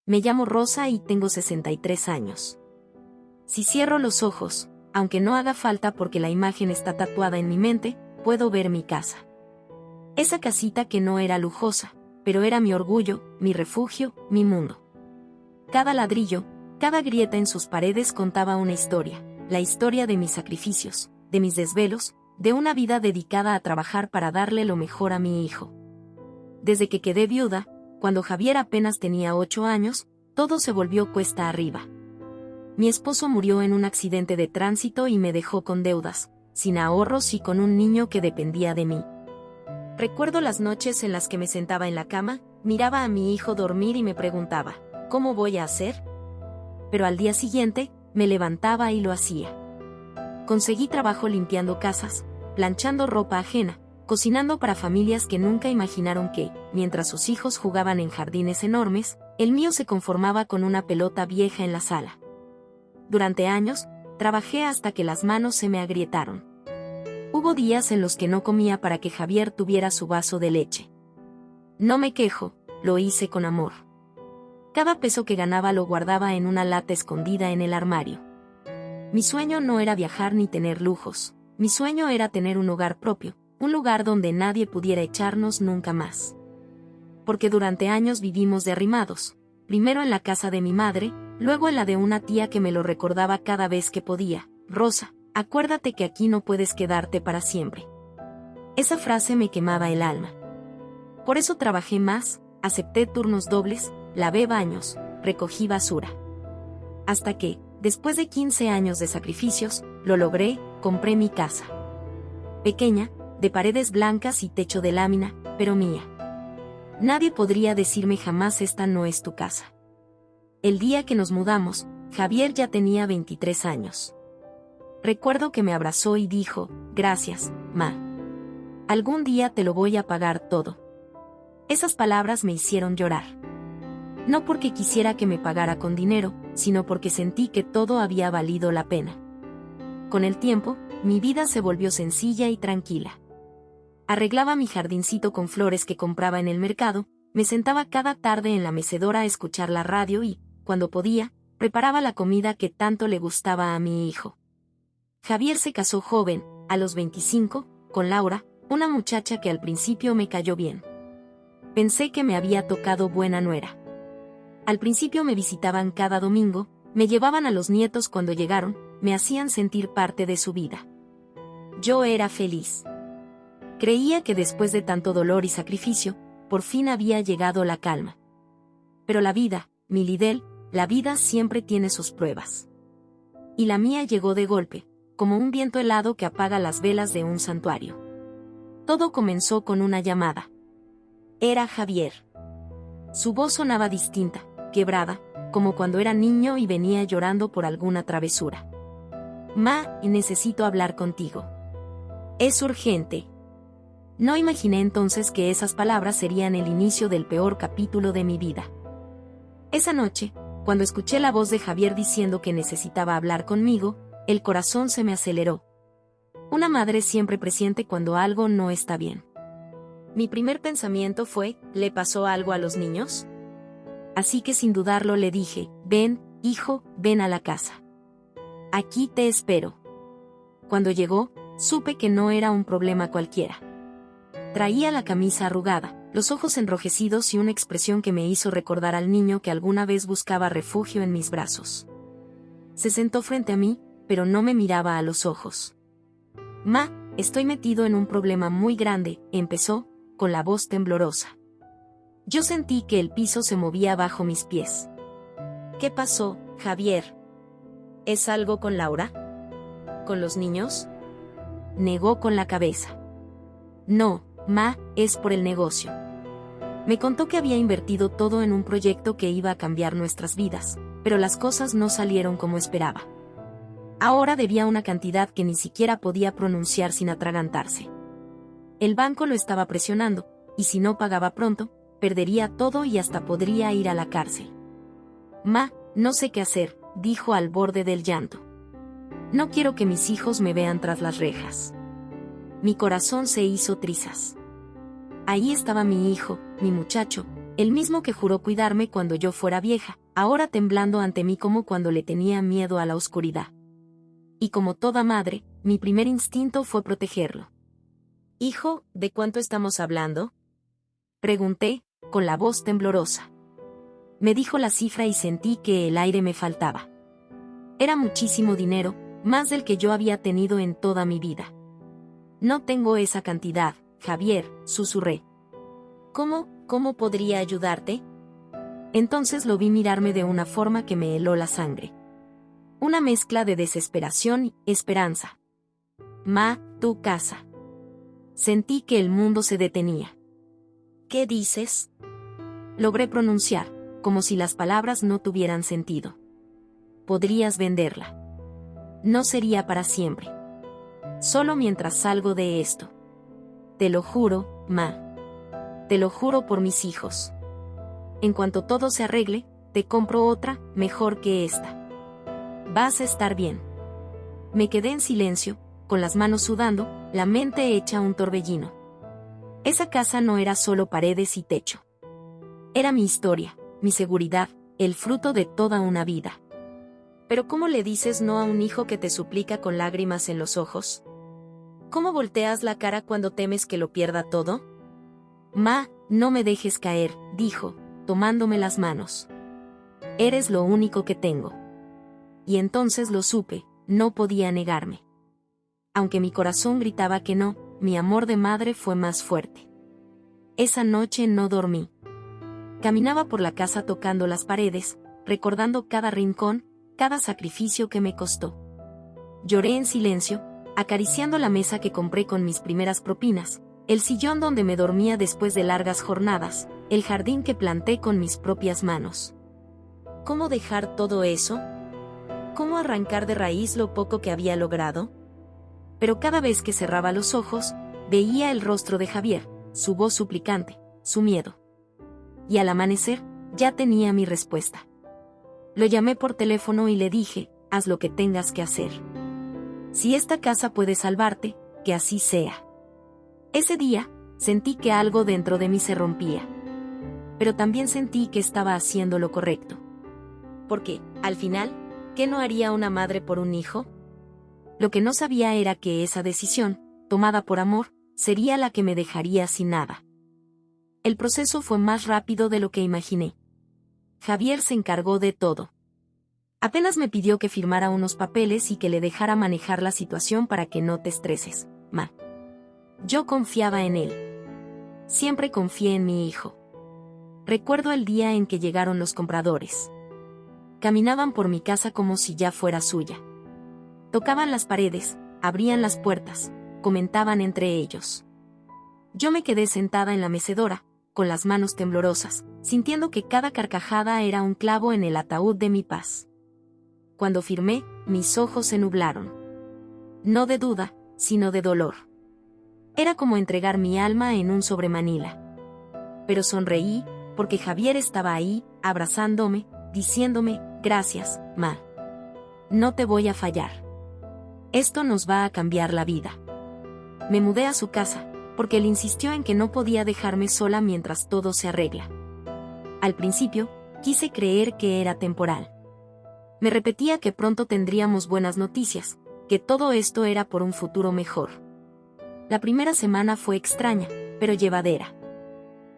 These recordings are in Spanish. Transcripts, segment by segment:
Me llamo Rosa y tengo 63 años. Si cierro los ojos, aunque no haga falta porque la imagen está tatuada en mi mente, puedo ver mi casa. Esa casita que no era lujosa, pero era mi orgullo, mi refugio, mi mundo. Cada ladrillo, cada grieta en sus paredes contaba una historia, la historia de mis sacrificios, de mis desvelos, de una vida dedicada a trabajar para darle lo mejor a mi hijo. Desde que quedé viuda, cuando Javier apenas tenía 8 años, todo se volvió cuesta arriba. Mi esposo murió en un accidente de tránsito y me dejó con deudas, sin ahorros y con un niño que dependía de mí. Recuerdo las noches en las que me sentaba en la cama, miraba a mi hijo dormir y me preguntaba, ¿cómo voy a hacer? Pero al día siguiente, me levantaba y lo hacía. Conseguí trabajo limpiando casas, planchando ropa ajena, cocinando para familias que nunca imaginaron que, mientras sus hijos jugaban en jardines enormes, el mío se conformaba con una pelota vieja en la sala. Durante años, trabajé hasta que las manos se me agrietaron. Hubo días en los que no comía para que Javier tuviera su vaso de leche. No me quejo, lo hice con amor. Cada peso que ganaba lo guardaba en una lata escondida en el armario. Mi sueño no era viajar ni tener lujos, mi sueño era tener un hogar propio, un lugar donde nadie pudiera echarnos nunca más. Porque durante años vivimos derrimados, primero en la casa de mi madre, luego en la de una tía que me lo recordaba cada vez que podía, Rosa, acuérdate que aquí no puedes quedarte para siempre. Esa frase me quemaba el alma. Por eso trabajé más, acepté turnos dobles, lavé baños, recogí basura. Hasta que, después de 15 años de sacrificios, lo logré, compré mi casa. Pequeña, de paredes blancas y techo de lámina, pero mía. Nadie podría decirme jamás esta no es tu casa. El día que nos mudamos, Javier ya tenía 23 años. Recuerdo que me abrazó y dijo, gracias, ma. Algún día te lo voy a pagar todo. Esas palabras me hicieron llorar. No porque quisiera que me pagara con dinero, sino porque sentí que todo había valido la pena. Con el tiempo, mi vida se volvió sencilla y tranquila. Arreglaba mi jardincito con flores que compraba en el mercado, me sentaba cada tarde en la mecedora a escuchar la radio y, cuando podía, preparaba la comida que tanto le gustaba a mi hijo. Javier se casó joven, a los 25, con Laura, una muchacha que al principio me cayó bien. Pensé que me había tocado buena nuera. Al principio me visitaban cada domingo, me llevaban a los nietos cuando llegaron, me hacían sentir parte de su vida. Yo era feliz. Creía que después de tanto dolor y sacrificio, por fin había llegado la calma. Pero la vida, mi Lidel, la vida siempre tiene sus pruebas. Y la mía llegó de golpe, como un viento helado que apaga las velas de un santuario. Todo comenzó con una llamada. Era Javier. Su voz sonaba distinta, quebrada, como cuando era niño y venía llorando por alguna travesura. Ma, necesito hablar contigo. Es urgente. No imaginé entonces que esas palabras serían el inicio del peor capítulo de mi vida. Esa noche, cuando escuché la voz de Javier diciendo que necesitaba hablar conmigo, el corazón se me aceleró. Una madre siempre presiente cuando algo no está bien. Mi primer pensamiento fue, ¿le pasó algo a los niños? Así que sin dudarlo le dije, ven, hijo, ven a la casa. Aquí te espero. Cuando llegó, supe que no era un problema cualquiera. Traía la camisa arrugada, los ojos enrojecidos y una expresión que me hizo recordar al niño que alguna vez buscaba refugio en mis brazos. Se sentó frente a mí, pero no me miraba a los ojos. Ma, estoy metido en un problema muy grande, empezó, con la voz temblorosa. Yo sentí que el piso se movía bajo mis pies. ¿Qué pasó, Javier? ¿Es algo con Laura? ¿Con los niños? Negó con la cabeza. No, ma, es por el negocio. Me contó que había invertido todo en un proyecto que iba a cambiar nuestras vidas, pero las cosas no salieron como esperaba. Ahora debía una cantidad que ni siquiera podía pronunciar sin atragantarse. El banco lo estaba presionando, y si no pagaba pronto, perdería todo y hasta podría ir a la cárcel. Ma, no sé qué hacer, dijo al borde del llanto. No quiero que mis hijos me vean tras las rejas. Mi corazón se hizo trizas. Ahí estaba mi hijo, mi muchacho, El mismo que juró cuidarme cuando yo fuera vieja, ahora temblando ante mí como cuando le tenía miedo a la oscuridad. Y como toda madre, mi primer instinto fue protegerlo. «Hijo, ¿de cuánto estamos hablando?», pregunté, con la voz temblorosa. Me dijo la cifra y sentí que el aire me faltaba. Era muchísimo dinero, más del que yo había tenido en toda mi vida. «No tengo esa cantidad, Javier», susurré. ¿Cómo podría ayudarte?». Entonces lo vi mirarme de una forma que me heló la sangre. Una mezcla de desesperación y esperanza. «Ma, tu casa». Sentí que el mundo se detenía. «¿Qué dices?». Logré pronunciar, como si las palabras no tuvieran sentido. «Podrías venderla. No sería para siempre. Solo mientras salgo de esto. Te lo juro, ma. Te lo juro por mis hijos. En cuanto todo se arregle, te compro otra, mejor que esta. Vas a estar bien». Me quedé en silencio, con las manos sudando, la mente hecha un torbellino. Esa casa no era solo paredes y techo. Era mi historia, mi seguridad, el fruto de toda una vida. Pero ¿cómo le dices no a un hijo que te suplica con lágrimas en los ojos? ¿Cómo volteas la cara cuando temes que lo pierda todo? «Ma, no me dejes caer», dijo, tomándome las manos. «Eres lo único que tengo». Y entonces lo supe, no podía negarme. Aunque mi corazón gritaba que no, mi amor de madre fue más fuerte. Esa noche no dormí. Caminaba por la casa tocando las paredes, recordando cada rincón, cada sacrificio que me costó. Lloré en silencio, acariciando la mesa que compré con mis primeras propinas, el sillón donde me dormía después de largas jornadas, el jardín que planté con mis propias manos. ¿Cómo dejar todo eso? ¿Cómo arrancar de raíz lo poco que había logrado? Pero cada vez que cerraba los ojos, veía el rostro de Javier, su voz suplicante, su miedo. Y al amanecer, ya tenía mi respuesta. Lo llamé por teléfono y le dije: «Haz lo que tengas que hacer. Si esta casa puede salvarte, que así sea». Ese día, sentí que algo dentro de mí se rompía. Pero también sentí que estaba haciendo lo correcto. Porque, al final, ¿qué no haría una madre por un hijo? Lo que no sabía era que esa decisión, tomada por amor, sería la que me dejaría sin nada. El proceso fue más rápido de lo que imaginé. Javier se encargó de todo. Apenas me pidió que firmara unos papeles y que le dejara manejar la situación para que no te estreses, ma. Yo confiaba en él. Siempre confié en mi hijo. Recuerdo el día en que llegaron los compradores. Caminaban por mi casa como si ya fuera suya. Tocaban las paredes, abrían las puertas, comentaban entre ellos. Yo me quedé sentada en la mecedora, con las manos temblorosas, sintiendo que cada carcajada era un clavo en el ataúd de mi paz. Cuando firmé, mis ojos se nublaron. No de duda, sino de dolor. Era como entregar mi alma en un sobremanila. Pero sonreí, porque Javier estaba ahí, abrazándome, diciéndome: «Gracias, ma. No te voy a fallar. Esto nos va a cambiar la vida». Me mudé a su casa, porque él insistió en que no podía dejarme sola mientras todo se arregla. Al principio, quise creer que era temporal. Me repetía que pronto tendríamos buenas noticias, que todo esto era por un futuro mejor. La primera semana fue extraña, pero llevadera.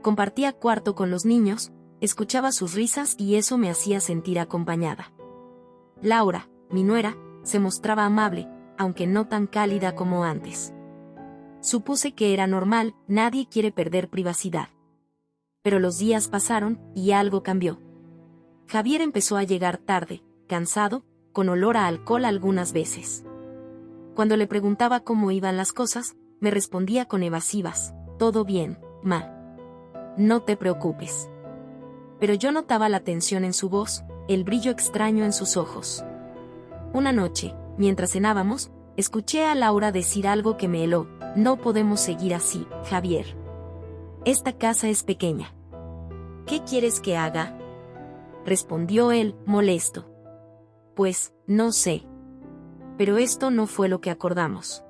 Compartía cuarto con los niños, escuchaba sus risas y eso me hacía sentir acompañada. Laura, mi nuera, se mostraba amable, aunque no tan cálida como antes. Supuse que era normal, nadie quiere perder privacidad. Pero los días pasaron, y algo cambió. Javier empezó a llegar tarde, cansado, con olor a alcohol algunas veces. Cuando le preguntaba cómo iban las cosas, me respondía con evasivas: «Todo bien, ma. No te preocupes». Pero yo notaba la tensión en su voz, el brillo extraño en sus ojos. Una noche, mientras cenábamos, escuché a Laura decir algo que me heló: «No podemos seguir así, Javier. Esta casa es pequeña». «¿Qué quieres que haga?», respondió él, molesto. «Pues, no sé. Pero esto no fue lo que acordamos».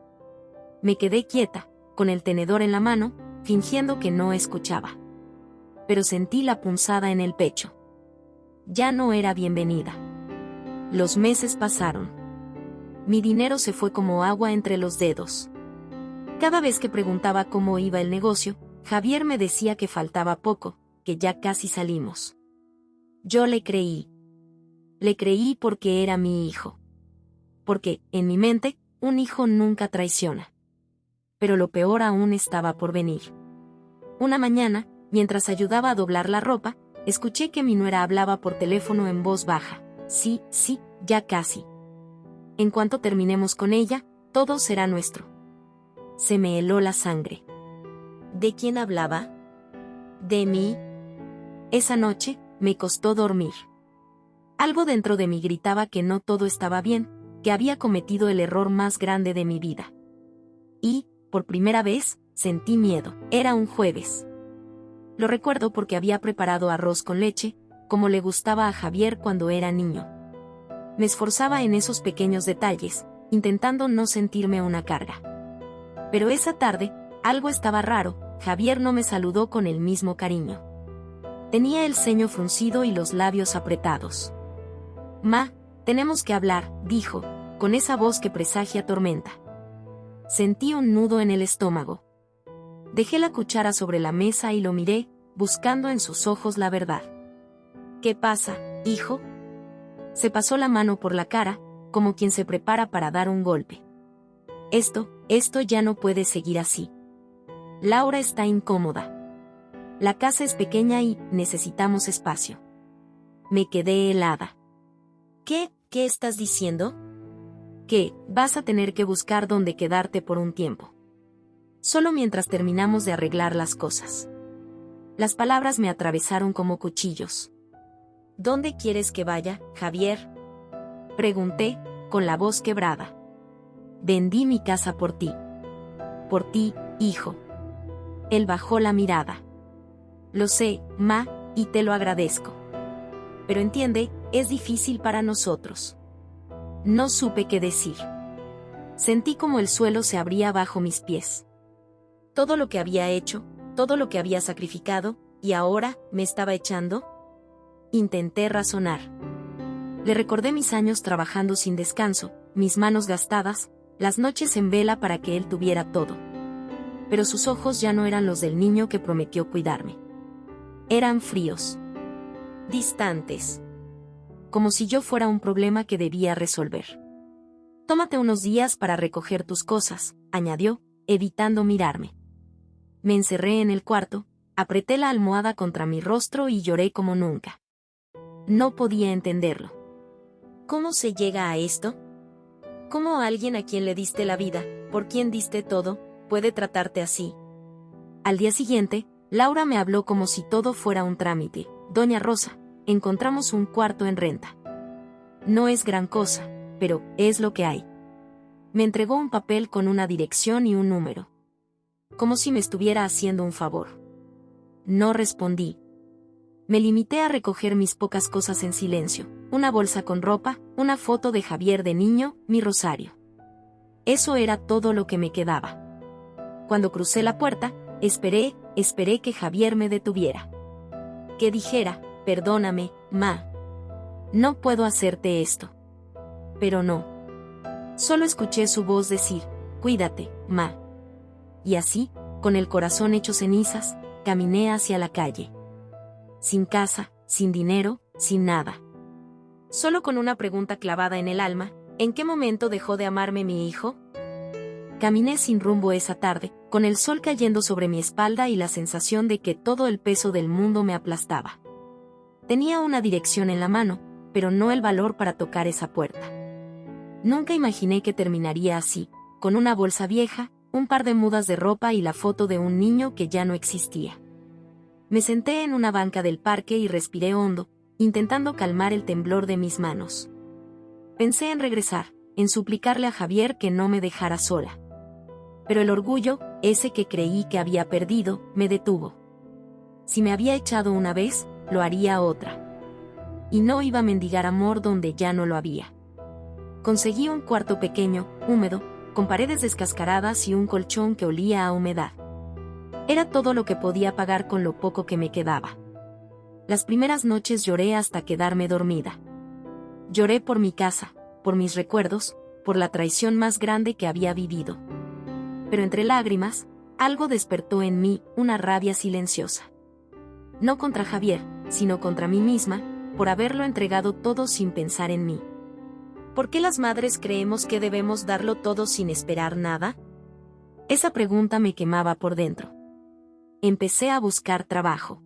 Me quedé quieta, con el tenedor en la mano, fingiendo que no escuchaba. pero sentí la punzada en el pecho. Ya no era bienvenida. Los meses pasaron. Mi dinero se fue como agua entre los dedos. Cada vez que preguntaba cómo iba el negocio, Javier me decía que faltaba poco, que ya casi salimos. Yo le creí. Le creí porque era mi hijo. Porque, en mi mente, un hijo nunca traiciona. Pero lo peor aún estaba por venir. Una mañana, mientras ayudaba a doblar la ropa, escuché que mi nuera hablaba por teléfono en voz baja. Sí, ya casi. En cuanto terminemos con ella, todo será nuestro. Se me heló la sangre. ¿De quién hablaba? ¿De mí? Esa noche, me costó dormir. Algo dentro de mí gritaba que no todo estaba bien, que había cometido el error más grande de mi vida. Y, por primera vez, sentí miedo. Era un jueves. Lo recuerdo porque había preparado arroz con leche, como le gustaba a Javier cuando era niño. Me esforzaba en esos pequeños detalles, intentando no sentirme una carga. Pero esa tarde, algo estaba raro. Javier no me saludó con el mismo cariño. Tenía el ceño fruncido y los labios apretados. «Ma, tenemos que hablar», dijo, con esa voz que presagia tormenta. Sentí un nudo en el estómago. Dejé la cuchara sobre la mesa y lo miré, buscando en sus ojos la verdad. «¿Qué pasa, hijo?» Se pasó la mano por la cara, como quien se prepara para dar un golpe. Esto ya no puede seguir así. Laura está incómoda. La casa es pequeña y necesitamos espacio. Me quedé helada. ¿Qué estás diciendo? Que vas a tener que buscar dónde quedarte por un tiempo. Solo mientras terminamos de arreglar las cosas. Las palabras me atravesaron como cuchillos. ¿Dónde quieres que vaya, Javier?, pregunté, con la voz quebrada. Vendí mi casa por ti. Por ti, hijo. Él bajó la mirada. Lo sé, ma, y te lo agradezco. Pero entiende, es difícil para nosotros. No supe qué decir. Sentí como el suelo se abría bajo mis pies. Todo lo que había hecho, todo lo que había sacrificado, y ahora, ¿me estaba echando? Intenté razonar. Le recordé mis años trabajando sin descanso, mis manos gastadas, las noches en vela para que él tuviera todo. Pero sus ojos ya no eran los del niño que prometió cuidarme. Eran fríos. Distantes. Como si yo fuera un problema que debía resolver. Tómate unos días para recoger tus cosas, añadió, evitando mirarme. Me encerré en el cuarto, apreté la almohada contra mi rostro y lloré como nunca. No podía entenderlo. ¿Cómo se llega a esto? ¿Cómo alguien a quien le diste la vida, por quien diste todo, puede tratarte así? Al día siguiente, Laura me habló como si todo fuera un trámite. Doña Rosa, encontramos un cuarto en renta. No es gran cosa, pero es lo que hay. Me entregó un papel con una dirección y un número. Como si me estuviera haciendo un favor. No respondí. Me limité a recoger mis pocas cosas en silencio, una bolsa con ropa, una foto de Javier de niño, mi rosario. Eso era todo lo que me quedaba. Cuando crucé la puerta, esperé que Javier me detuviera. Que dijera, perdóname, ma. No puedo hacerte esto. Pero no. Solo escuché su voz decir, cuídate, ma. Y así, con el corazón hecho cenizas, caminé hacia la calle. Sin casa, sin dinero, sin nada. Solo con una pregunta clavada en el alma, ¿en qué momento dejó de amarme mi hijo? Caminé sin rumbo esa tarde, con el sol cayendo sobre mi espalda y la sensación de que todo el peso del mundo me aplastaba. Tenía una dirección en la mano, pero no el valor para tocar esa puerta. Nunca imaginé que terminaría así, con una bolsa vieja, un par de mudas de ropa y la foto de un niño que ya no existía. Me senté en una banca del parque y respiré hondo, intentando calmar el temblor de mis manos. Pensé en regresar, en suplicarle a Javier que no me dejara sola. Pero el orgullo, ese que creí que había perdido, me detuvo. Si me había echado una vez, lo haría otra. Y no iba a mendigar amor donde ya no lo había. Conseguí un cuarto pequeño, húmedo, con paredes descascaradas y un colchón que olía a humedad. Era todo lo que podía pagar con lo poco que me quedaba. Las primeras noches lloré hasta quedarme dormida. Lloré por mi casa, por mis recuerdos, por la traición más grande que había vivido. Pero entre lágrimas, algo despertó en mí, una rabia silenciosa. No contra Javier, sino contra mí misma, por haberlo entregado todo sin pensar en mí. ¿Por qué las madres creemos que debemos darlo todo sin esperar nada? Esa pregunta me quemaba por dentro. Empecé a buscar trabajo.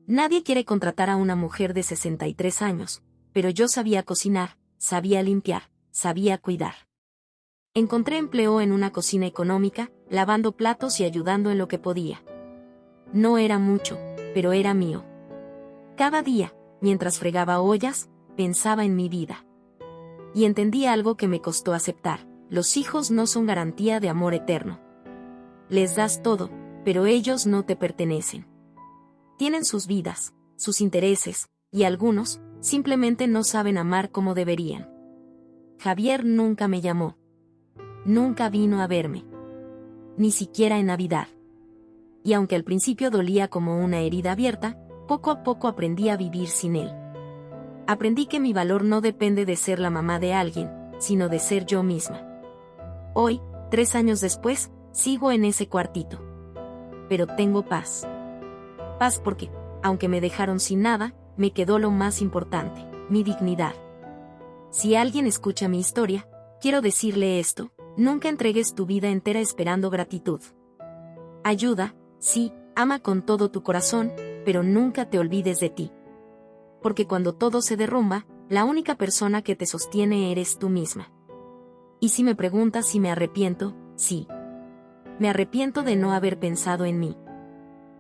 Nadie quiere contratar a una mujer de 63 años, pero yo sabía cocinar, sabía limpiar, sabía cuidar. Encontré empleo en una cocina económica, lavando platos y ayudando en lo que podía. No era mucho, pero era mío. Cada día, mientras fregaba ollas, pensaba en mi vida. Y entendí algo que me costó aceptar: los hijos no son garantía de amor eterno. Les das todo, pero ellos no te pertenecen. Tienen sus vidas, sus intereses, y algunos, simplemente no saben amar como deberían. Javier nunca me llamó. Nunca vino a verme. Ni siquiera en Navidad. Y aunque al principio dolía como una herida abierta, poco a poco aprendí a vivir sin él. Aprendí que mi valor no depende de ser la mamá de alguien, sino de ser yo misma. Hoy, 3 años después, sigo en ese cuartito. Pero tengo paz. Paz porque, aunque me dejaron sin nada, me quedó lo más importante: mi dignidad. Si alguien escucha mi historia, quiero decirle esto: nunca entregues tu vida entera esperando gratitud. Ayuda, sí, ama con todo tu corazón, pero nunca te olvides de ti. Porque cuando todo se derrumba, la única persona que te sostiene eres tú misma. Y si me preguntas si me arrepiento, sí. Me arrepiento de no haber pensado en mí.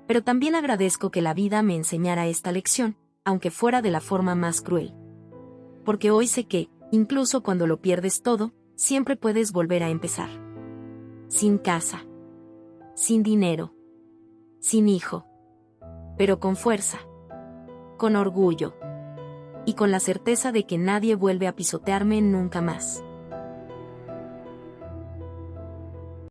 Pero también agradezco que la vida me enseñara esta lección, aunque fuera de la forma más cruel. Porque hoy sé que, incluso cuando lo pierdes todo, siempre puedes volver a empezar. Sin casa. Sin dinero. Sin hijo. Pero con fuerza. Con orgullo. Y con la certeza de que nadie vuelve a pisotearme nunca más.